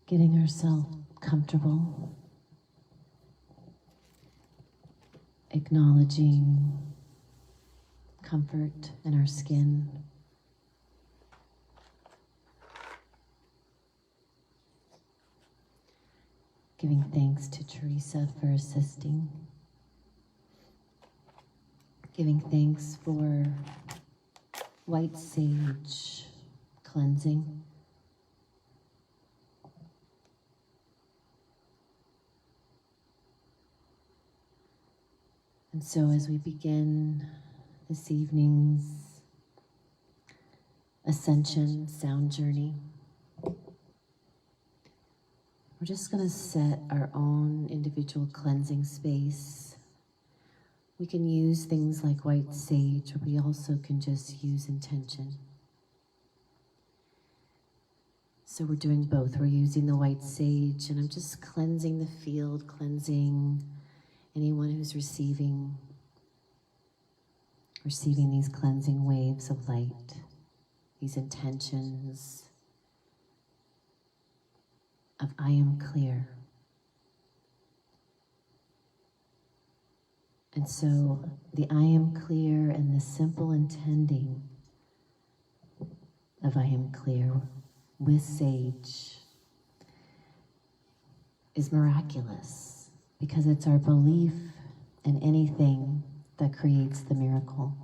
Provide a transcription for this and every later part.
Getting ourselves comfortable, acknowledging comfort in our skin. Giving thanks to Teresa for assisting. Giving thanks for white sage cleansing. And so as we begin this evening's Ascension sound journey, we're just going to set our own individual cleansing space. We can use things like white sage, or we also can just use intention. So we're doing both. We're using the white sage, and I'm just cleansing the field, cleansing anyone who's receiving these cleansing waves of light, these intentions of I am clear. And so the I am clear and the simple intending of I am clear with sage is miraculous, because it's our belief in anything that creates the miracle.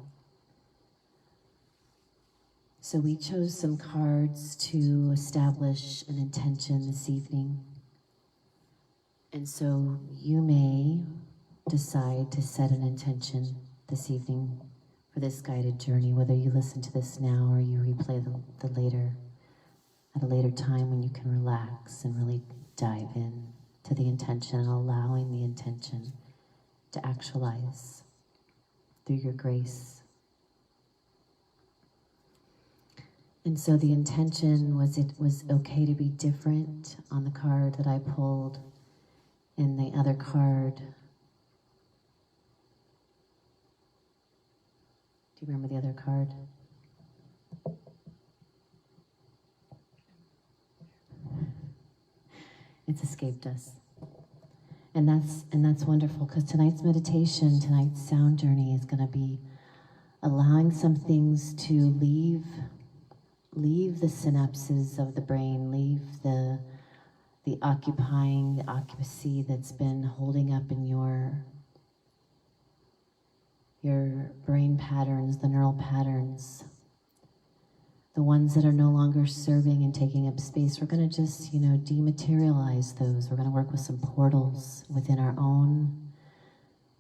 So we chose some cards to establish an intention this evening. And so you may decide to set an intention this evening for this guided journey, whether you listen to this now or you replay the later, at a later time when you can relax and really dive in to the intention and allowing the intention to actualize through your grace. And so the intention was it was okay to be different on the card that I pulled, and the other card. Do you remember the other card? It's escaped us. And that's wonderful, because tonight's meditation, tonight's sound journey is going to be allowing some things to leave the synapses of the brain, leave the occupancy that's been holding up in your brain patterns, the neural patterns, the ones that are no longer serving and taking up space. We're going to just, dematerialize those. We're going to work with some portals within our own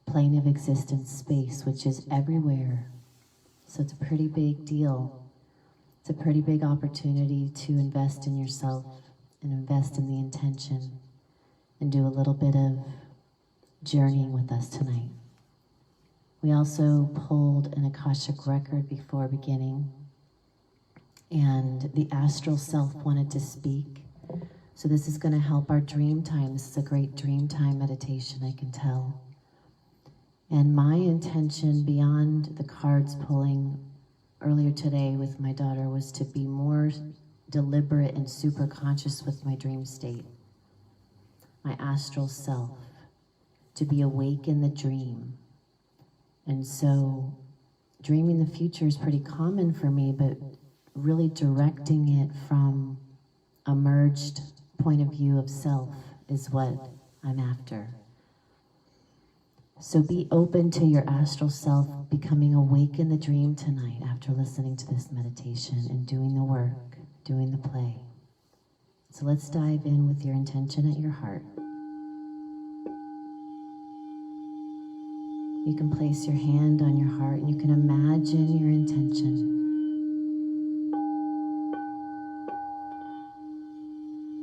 plane of existence space, which is everywhere. So it's a pretty big deal. It's a pretty big opportunity to invest in yourself and invest in the intention and do a little bit of journeying with us tonight. We also pulled an akashic record before beginning, and the astral self wanted to speak. So this is going to help our dream time. This is a great dream time meditation, I can tell. And my intention beyond the cards pulling earlier today with my daughter was to be more deliberate and super conscious with my dream state, my astral self, to be awake in the dream. And so dreaming the future is pretty common for me, but really directing it from a merged point of view of self is what I'm after. So be open to your astral self becoming awake in the dream tonight after listening to this meditation and doing the work, doing the play. So let's dive in with your intention at your heart. You can place your hand on your heart and you can imagine your intention.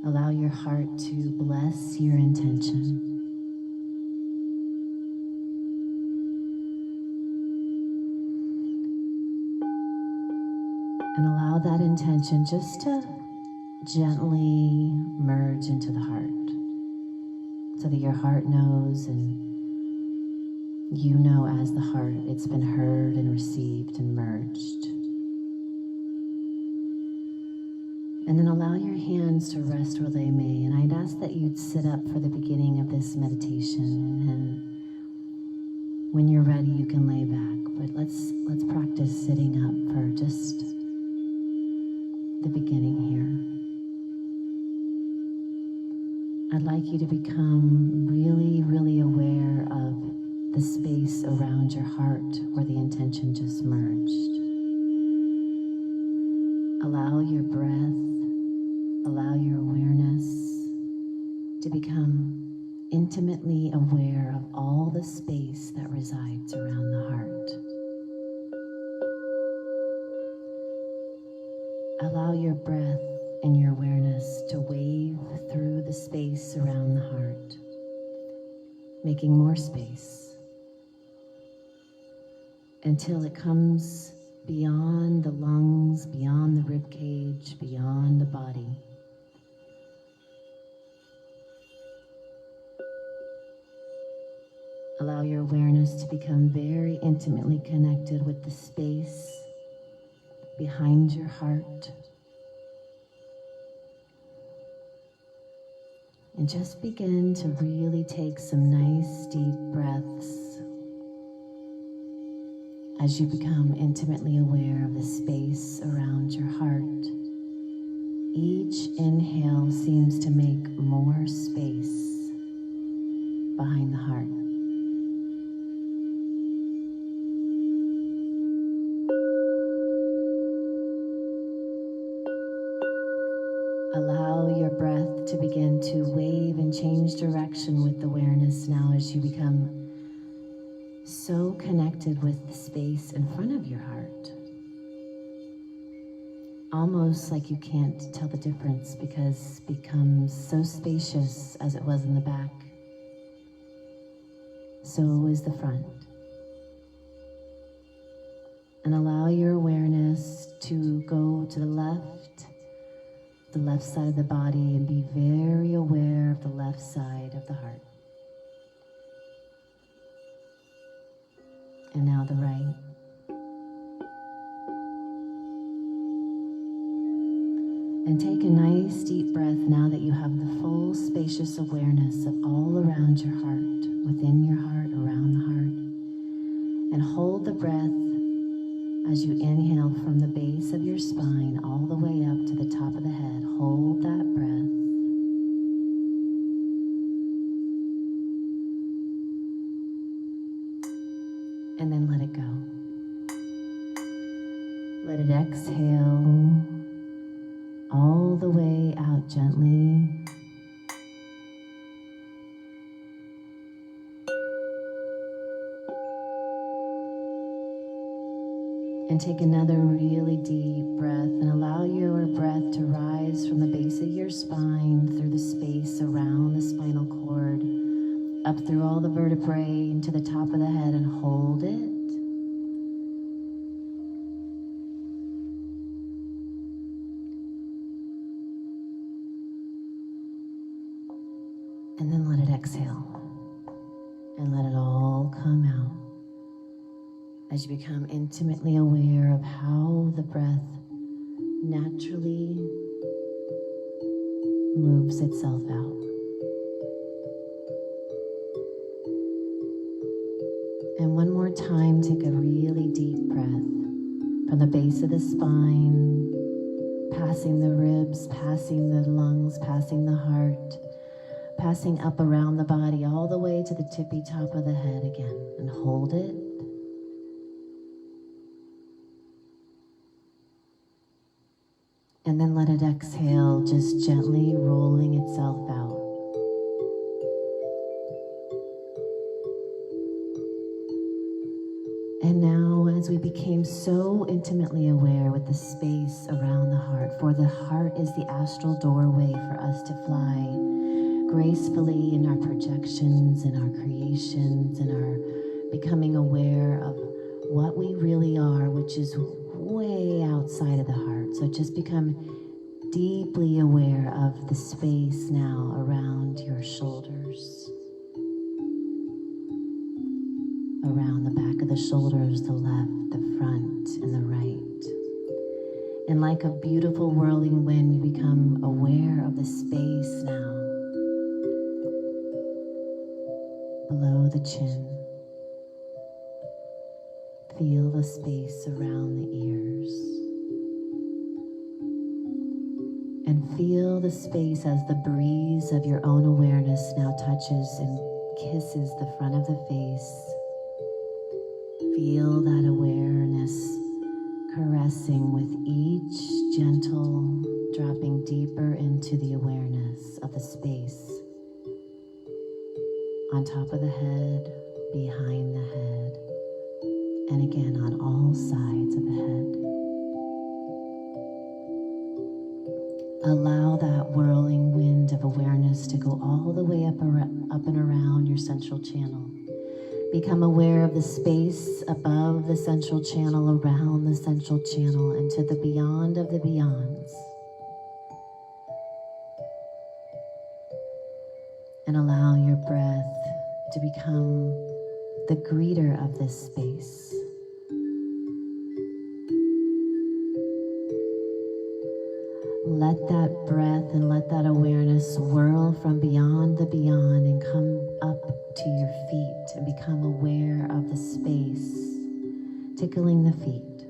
Allow your heart to bless your intention. And allow that intention just to gently merge into the heart, so that your heart knows and you know as the heart it's been heard and received and merged. And then allow your hands to rest where they may. And I'd ask that you'd sit up for the beginning of this meditation. And when you're ready, you can lay back. But let's practice sitting up for just the beginning here. I'd like you to become really, really aware of the space around your heart where the intention just merged. Allow your breath, allow your awareness to become intimately aware of all the space that resides around the heart. Allow your breath and your awareness to wave through the space around the heart, making more space until it comes beyond the lungs, beyond the rib cage, beyond the body. Allow your awareness to become very intimately connected with the space behind your heart. And just begin to really take some nice deep breaths as you become intimately aware of the space around your heart. Each inhale seems to make more space behind the heart. Allow your breath to begin to wave and change direction with awareness now as you become so connected with the space in front of your heart. Almost like you can't tell the difference because it becomes so spacious as it was in the back. So is the front. And allow your awareness to go to the left side of the body, and be very aware of the left side of the heart. And now the right. And take a nice deep breath now that you have the full spacious awareness of all around your heart, within your heart, around the heart. And hold the breath as you inhale from the base of your spine all the way up to the top of the head. Hold that breath. And then let it go. Let it exhale all the way out gently. And take another really deep breath and allow your breath to rise from the base of your spine through the space around the spinal cord, up through all the vertebrae into the top of the head, and hold it. And then let it exhale and let it all come out as you become intimately aware of how the breath naturally moves itself out. And one more time, take a really deep breath from the base of the spine, passing the ribs, passing the lungs, passing the heart, passing up around the body all the way to the tippy top of the head again. And hold it. And then let it exhale, just gently rolling itself out. And now, as we became so intimately aware with the space around the heart, for the heart is the astral doorway for us to fly gracefully in our projections, in our creations, in our becoming aware of what we really are, which is way outside of the heart. So just become deeply aware of the space now around your shoulders, around the back of the shoulders, the left, the front, and the right. And like a beautiful whirling wind, you become aware of the space now below the chin. Feel the space around the ears. And feel the space as the breeze of your own awareness now touches and kisses the front of the face. Feel that awareness caressing with each gentle dropping deeper into the awareness of the space on top of the head, behind the head, and again on all sides of the head. Allow that whirling wind of awareness to go all the way up and around your central channel. Become aware of the space above the central channel, around the central channel, and to the beyond of the beyonds. And allow your breath to become the greeter of this space. Let that breath and let that awareness whirl from beyond the beyond and come up to your feet and become aware of the space tickling the feet.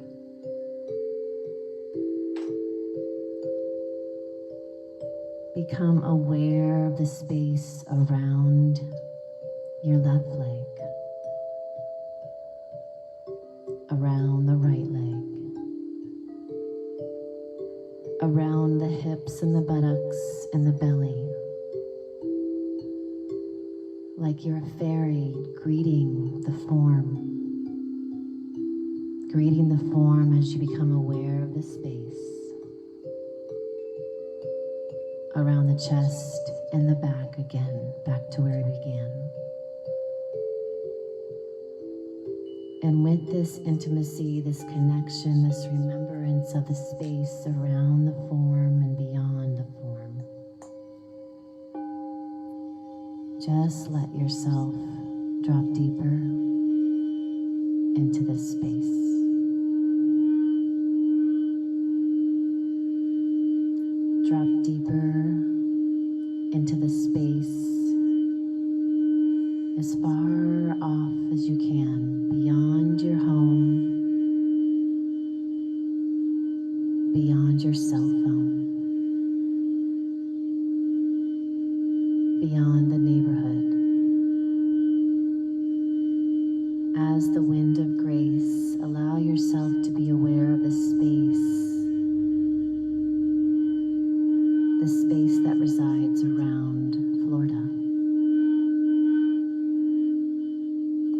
Become aware of the space around your left leg, around the right leg, around the hips and the buttocks and the belly, like you're a fairy greeting the form as you become aware of the space around the chest and the back again, back to where we began. And with this intimacy, this connection, this remembrance of the space around the form and beyond the form, just let yourself drop deeper into this space. Drop deeper into the space as far off as you can, beyond your home, beyond your cell phone, beyond the neighborhood. As the wind of grace, allow yourself to be aware of the space that resides around Florida,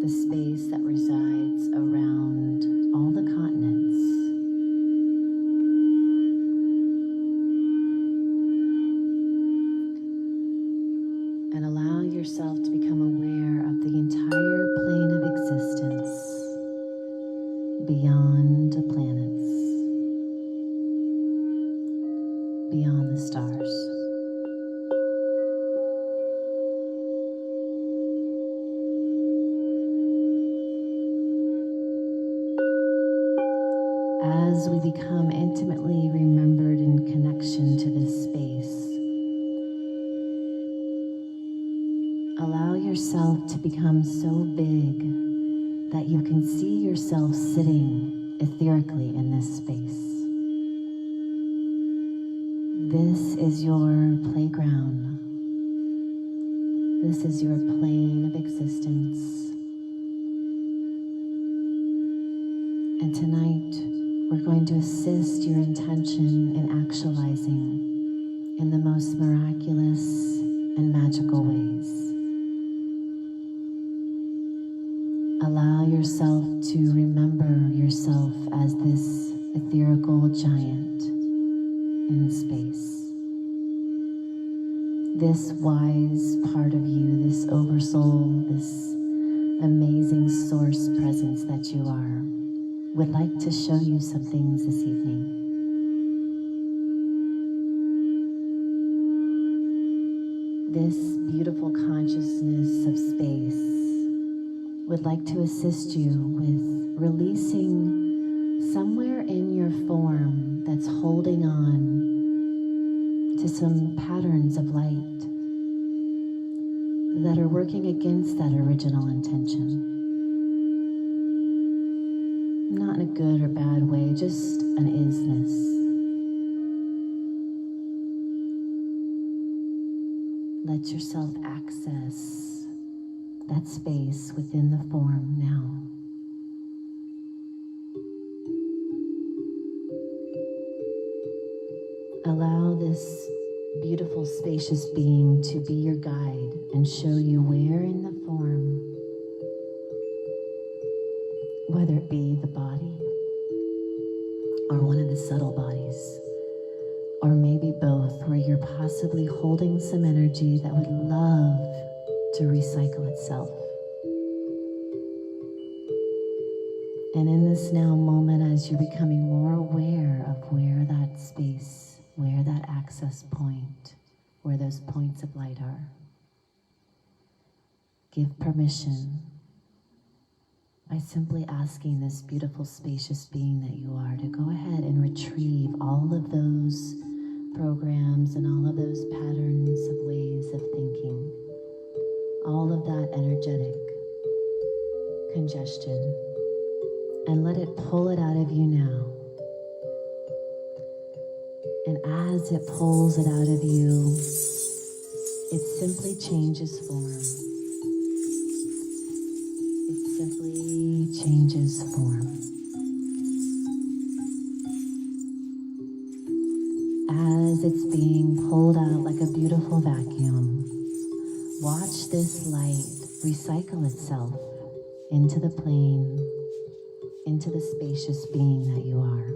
the space that resides around all the continents, and allow yourself to become aware of the entire plane of existence beyond the planets, beyond the stars. As we become intimately remembered in connection to this space, allow yourself to become so big that you can see yourself sitting etherically in this space. This is your playground. This is your plane of existence. And tonight, we're going to assist your intention in actualizing in the most miraculous and magical ways. Allow yourself to remember yourself as this etherical giant in space. This wise part of you, this oversoul, this amazing source presence that you are, would like to show you some things this evening. This beautiful consciousness of space would like to assist you with releasing somewhere in your form that's holding on to some patterns of light that are working against that original intention. Not in a good or bad way, just an isness. Let yourself access that space within the form now. Allow this beautiful, spacious being to be your guide and show you where in the form, whether it be the body or one of the subtle bodies, or maybe both, where you're possibly holding some energy that would love to recycle itself. And in this now moment, as you're becoming more aware of where that space, where that access point, where those points of light are, give permission by simply asking this beautiful, spacious being that you are to go ahead and retrieve all of those programs and all of those patterns of ways of thinking, all of that energetic congestion, and let it pull it out of you now. And as it pulls it out of you, it simply changes form. It simply changes form. As it's being pulled out like a beautiful vacuum, watch this light recycle itself into the plane, into the spacious being that you are.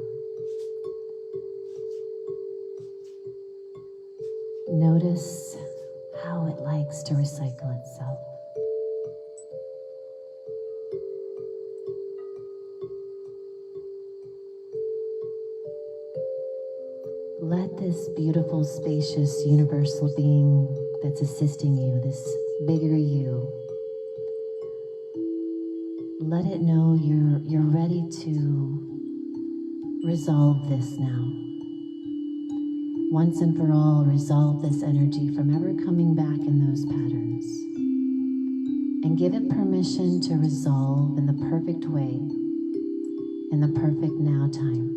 Notice how it likes to recycle itself. Let this beautiful, spacious, universal being that's assisting you, this bigger you, let it know you're ready to resolve this now. Once and for all, resolve this energy from ever coming back in those patterns. And give it permission to resolve in the perfect way, in the perfect now time.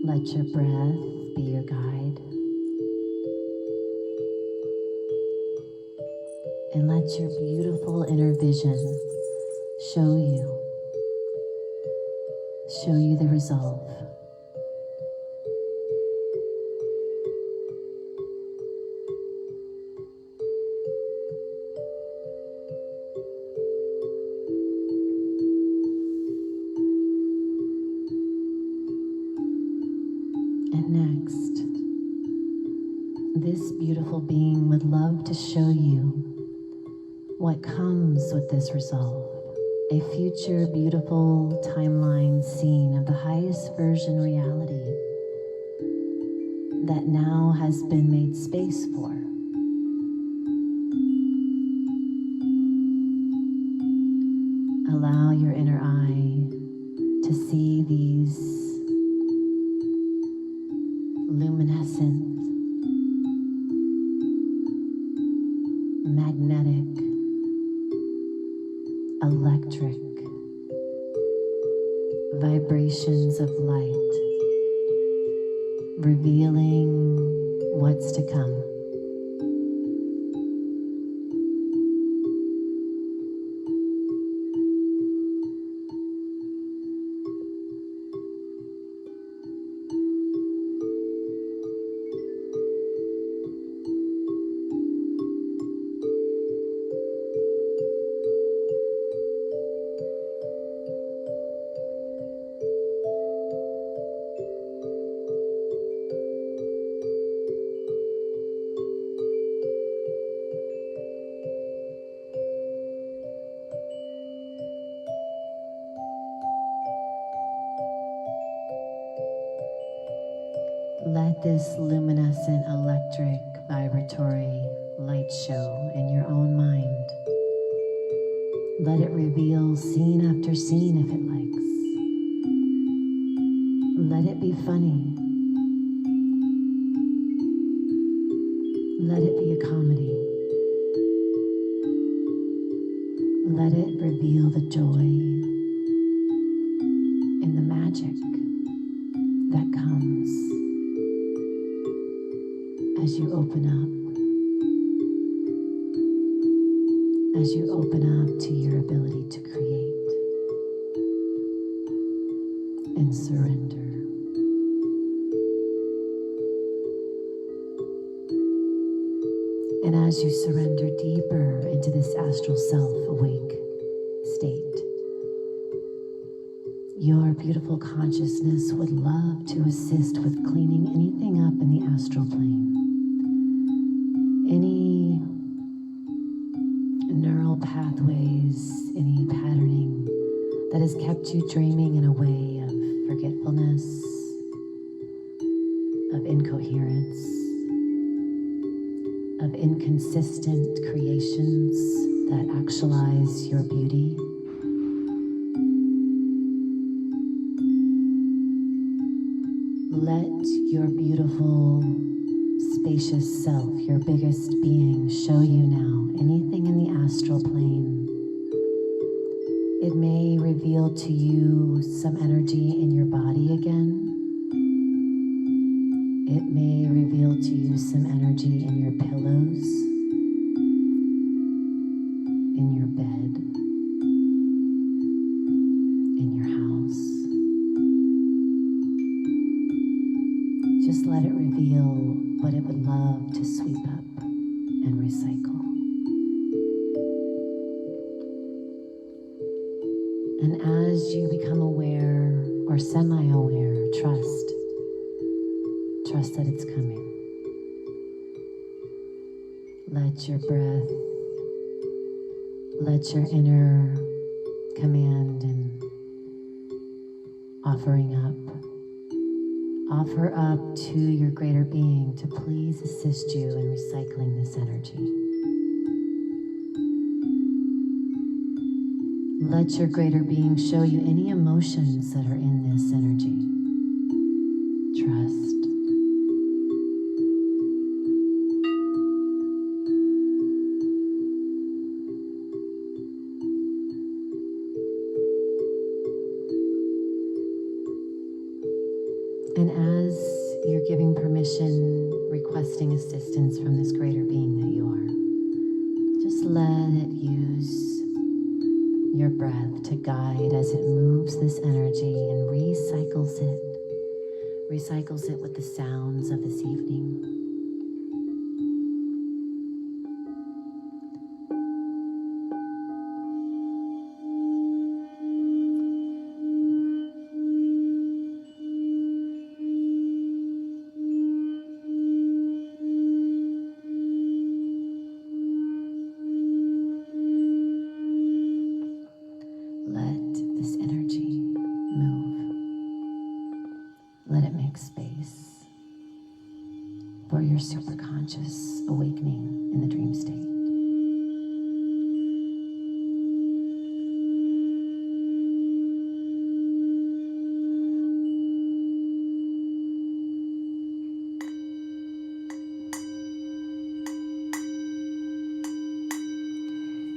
Let your breath be your guide. And let your beautiful inner vision show you the resolve. And next, this beautiful being would love to show you what comes with this resolve. A future beautiful timeline scene of the highest version reality that now has been made space for. Allow your inner eye to see these luminescent, magnetic, electric vibrations of light, revealing what's to come. Let this luminescent, electric, vibratory light show in your own mind. Let it reveal scene after scene if it likes. Let it be funny. Let it be a comedy. Let it reveal the joy and the magic that comes as you open up to your ability to create and surrender. And as you surrender deeper into this astral self-awake state, your beautiful consciousness would love to assist with cleaning anything up in the astral plane. Any neural pathways, any patterning that has kept you dreaming in a way of forgetfulness, of incoherence, of inconsistent creations that actualize your beauty. Let your beautiful, spacious self, your biggest being, show you now anything in the astral plane. It may reveal to you some energy in your body again. It may reveal to you some energy in your pillows, in your bed, in your house. Just let it reveal what it would love to sweep up and recycle. And as you become aware or semi-aware, trust that it's coming. Let your breath, let your inner command and offer up to your greater being to please assist you in recycling this energy. Let your greater being show you any emotions that are in this energy. Trust. And as you're giving permission, requesting assistance from this greater being that you are, just let it use your breath to guide as it moves this energy and recycles it with the sounds of this evening. Space for your superconscious awakening in the dream state.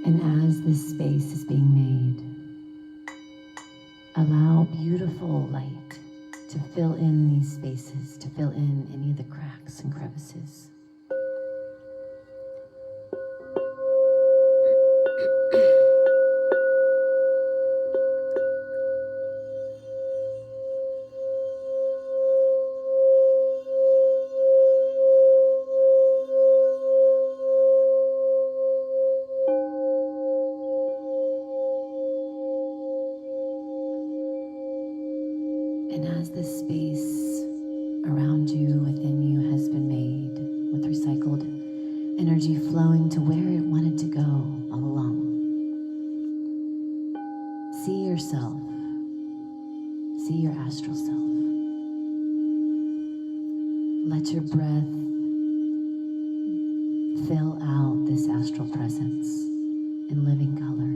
And as this space is being made, allow beautiful light to fill in these spaces, to fill in any of the cracks and crevices. And as this space around you, within you, has been made with recycled energy flowing to where it wanted to go all along, see yourself, see your astral self. Let your breath fill out this astral presence in living color.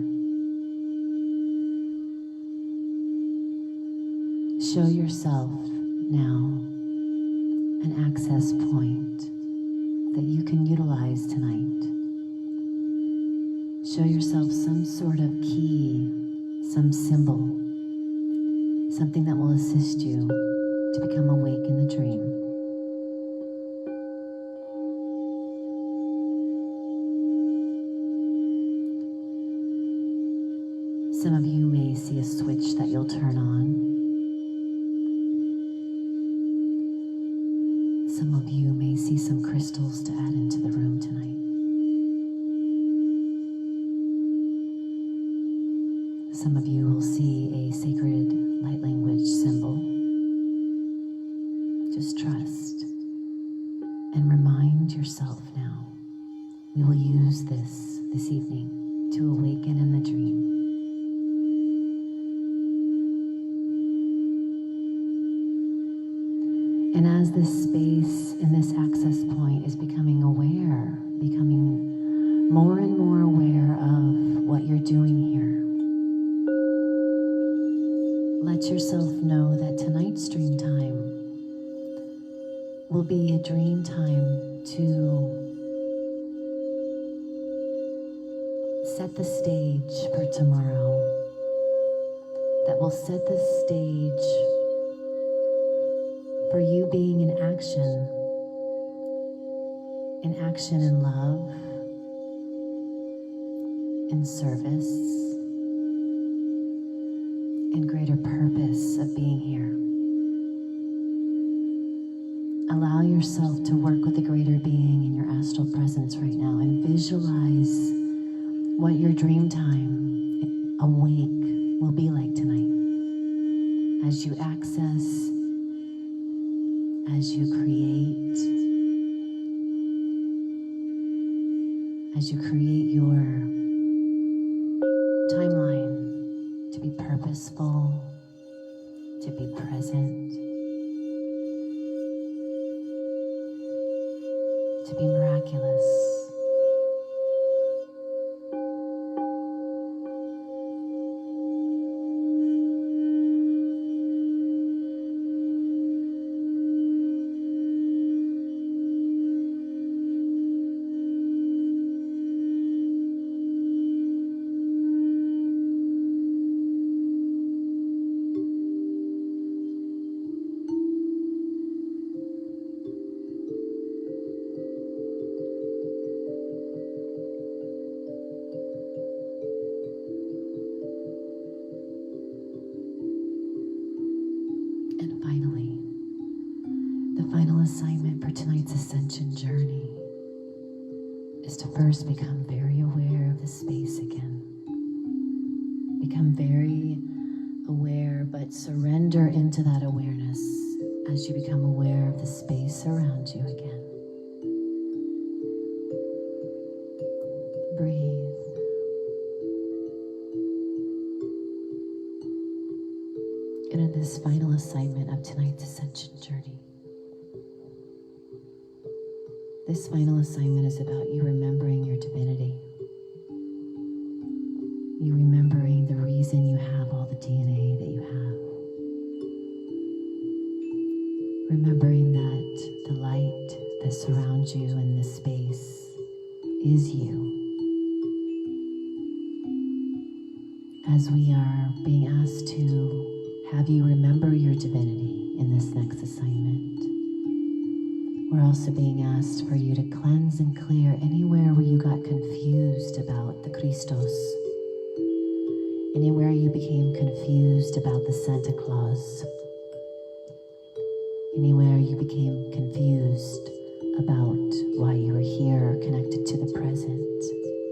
Show yourself now an access point that you can utilize tonight. Show yourself some sort of key, some symbol, something that will assist you to become awake in the dream. Some of you may see a switch that you'll turn on. Some of you may see some crystals to add into the room tonight. Some of you will see a sacred light language symbol. Just trust and remind yourself now. We will use this evening to awaken in the dream. And as this space in this access point is becoming aware, becoming more and more aware of what you're doing here, let yourself know that tonight's dream time will be a dream time to set the stage for tomorrow, that will set the stage for you being in action in love, in service, in greater purpose of being here. Allow yourself to work with the greater being in your astral presence right now and visualize what your dream time awake will be like tonight as you access, as you create your timeline to be purposeful, to be present, to be miraculous. And finally, the final assignment for tonight's Ascension journey is to first become very aware of the space again. Become very aware, but surrender into that awareness as you become aware of the space around you again. Breathe. And in this final assignment of tonight's Ascension journey, this final assignment is about you remembering your divinity. You remembering the reason you have all the DNA that you have. Remembering that the light that surrounds you in this space is you. As we are being asked to have you remember your divinity in this next assignment, we're also being asked for you to cleanse and clear anywhere where you got confused about the Christos, anywhere you became confused about the Santa Claus, anywhere you became confused about why you were here connected to the present,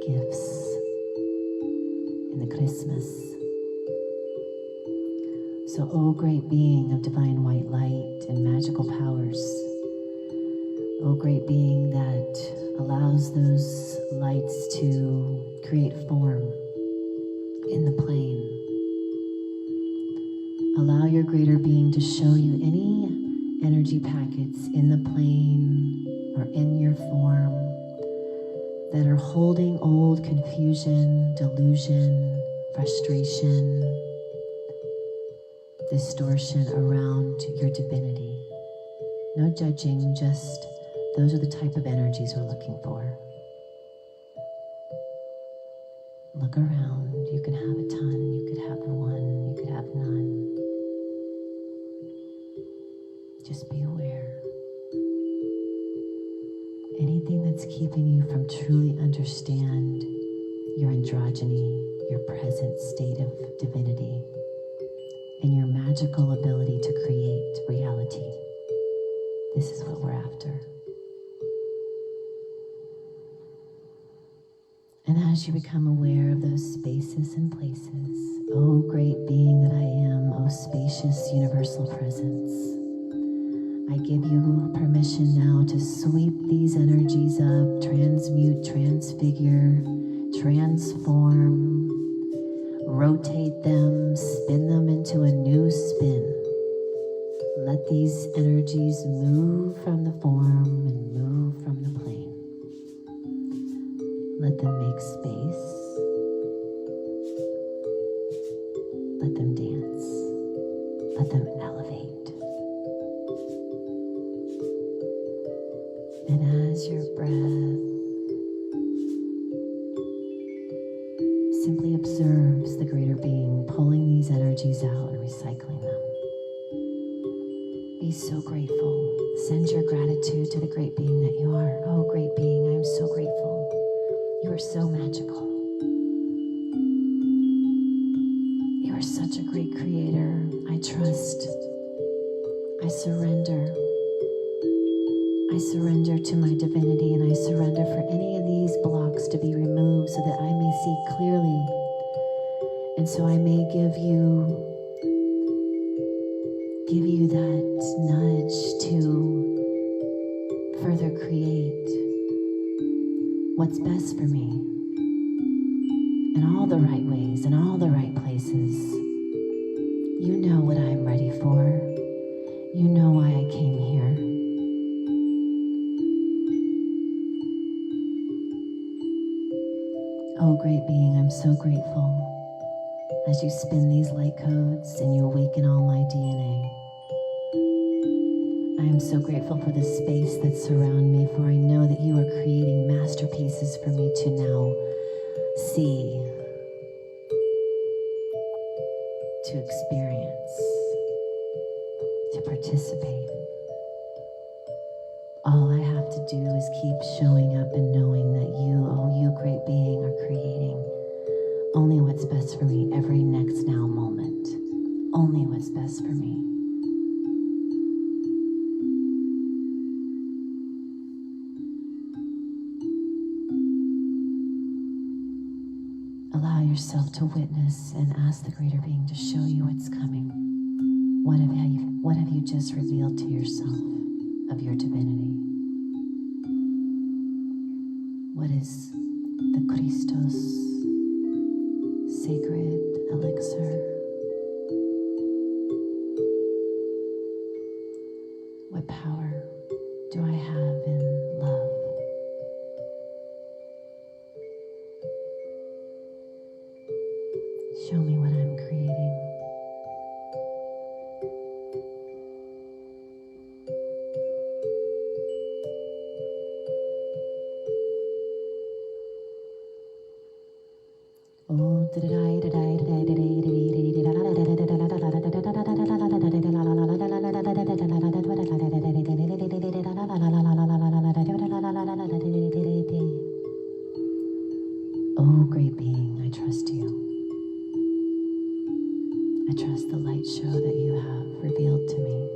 gifts, and the Christmas. So, O great being of divine white light and magical powers, O great being that allows those lights to create form in the plane, allow your greater being to show you any energy packets in the plane or in your form that are holding old confusion, delusion, frustration, distortion around your divinity. No judging, just those are the type of energies we're looking for. Look around. You can have a ton, you could have one, you could have none. Just be aware. Anything that's keeping you from truly understand your androgyny, your present state of divinity, and your magical ability to create reality. This is what we're after. And as you become aware of those spaces and places, oh great being that I am, oh spacious universal presence, I give you permission now to sweep these energies up, transmute, transfigure, transform, rotate them, spin them into a new spin. Let these energies move from the form and move from the plane. Let them make space. Let them dance. Let them elevate. And as your breath simply observes the greater being pulling these energies out and recycling them, be so grateful. Send your gratitude to the great being that you are. Oh, great being, I am so grateful. You are so magical. You are such a great creator. I trust. I surrender. I surrender to my divinity, and I surrender for any of these blocks to be removed so that I may see clearly, and so I may give you that nudge to further create what's best for me in all the right ways, in all the right places. You know what I'm ready for. You know why I came here. Oh, great being, I'm so grateful as you spin these light codes and you awaken all my DNA. I am so grateful for the space that surrounds me, for I know that you are creating masterpieces for me to now see, to experience, to participate. All I have to do is keep showing up and knowing that you, oh you great being, are creating only what's best for me every next now moment. Only what's best for me. Allow yourself to witness and ask the greater being to show you what's coming. What have you just revealed to yourself of your divinity? What is the Christos sacred elixir? What power do I have in love? Show me what I'm creating. Oh, oh, great being, I trust you. I trust the light show that you have revealed to me.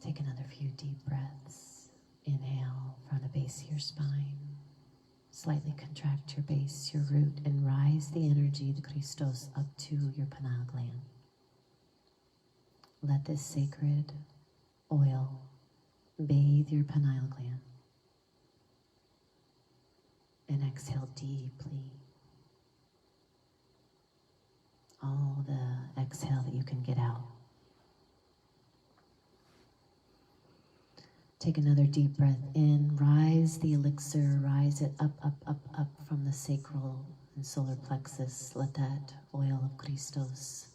Take another few deep breaths. Inhale from the base of your spine. Slightly contract your base, your root, and rise the energy, the Christos, up to your pineal gland. Let this sacred oil bathe your pineal gland. And exhale deeply. All the exhale that you can get out. Take another deep breath in. Rise the elixir, rise it up, up, up, up from the sacral and solar plexus. Let that oil of Christos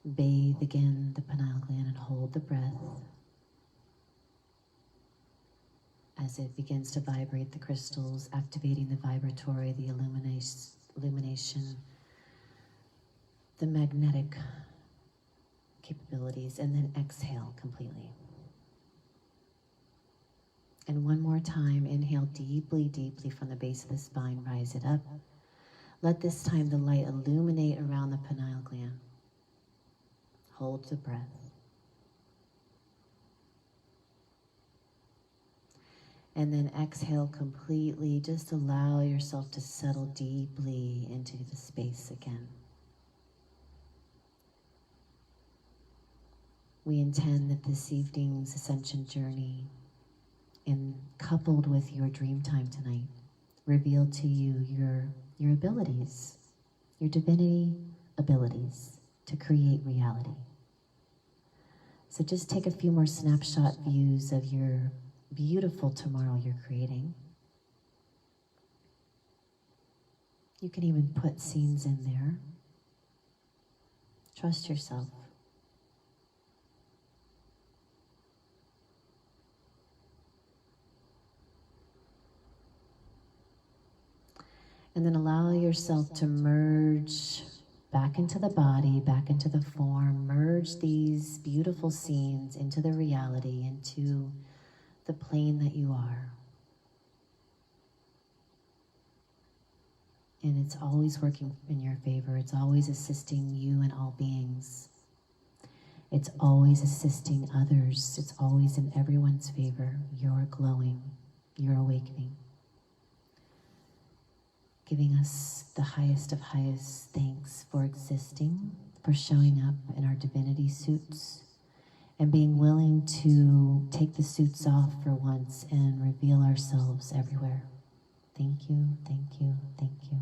bathe again the pineal gland and hold the breath as it begins to vibrate the crystals, activating the vibratory, the illumination, the magnetic capabilities, and then exhale completely. And one more time, inhale deeply, deeply from the base of the spine, rise it up. Let this time the light illuminate around the pineal gland. Hold the breath. And then exhale completely. Just allow yourself to settle deeply into the space again. We intend that this evening's ascension journey, and coupled with your dream time tonight, reveal to you your abilities, your divinity abilities to create reality. So just take a few more snapshot views of your beautiful tomorrow you're creating. You can even put scenes in there. Trust yourself. And then allow yourself to merge back into the body, back into the form. Merge these beautiful scenes into the reality, into the plane that you are. And it's always working in your favor. It's always assisting you and all beings. It's always assisting others. It's always in everyone's favor. You're glowing. You're awakening. Giving us the highest of highest thanks for existing, for showing up in our divinity suits, and being willing to take the suits off for once and reveal ourselves everywhere. Thank you, thank you, thank you.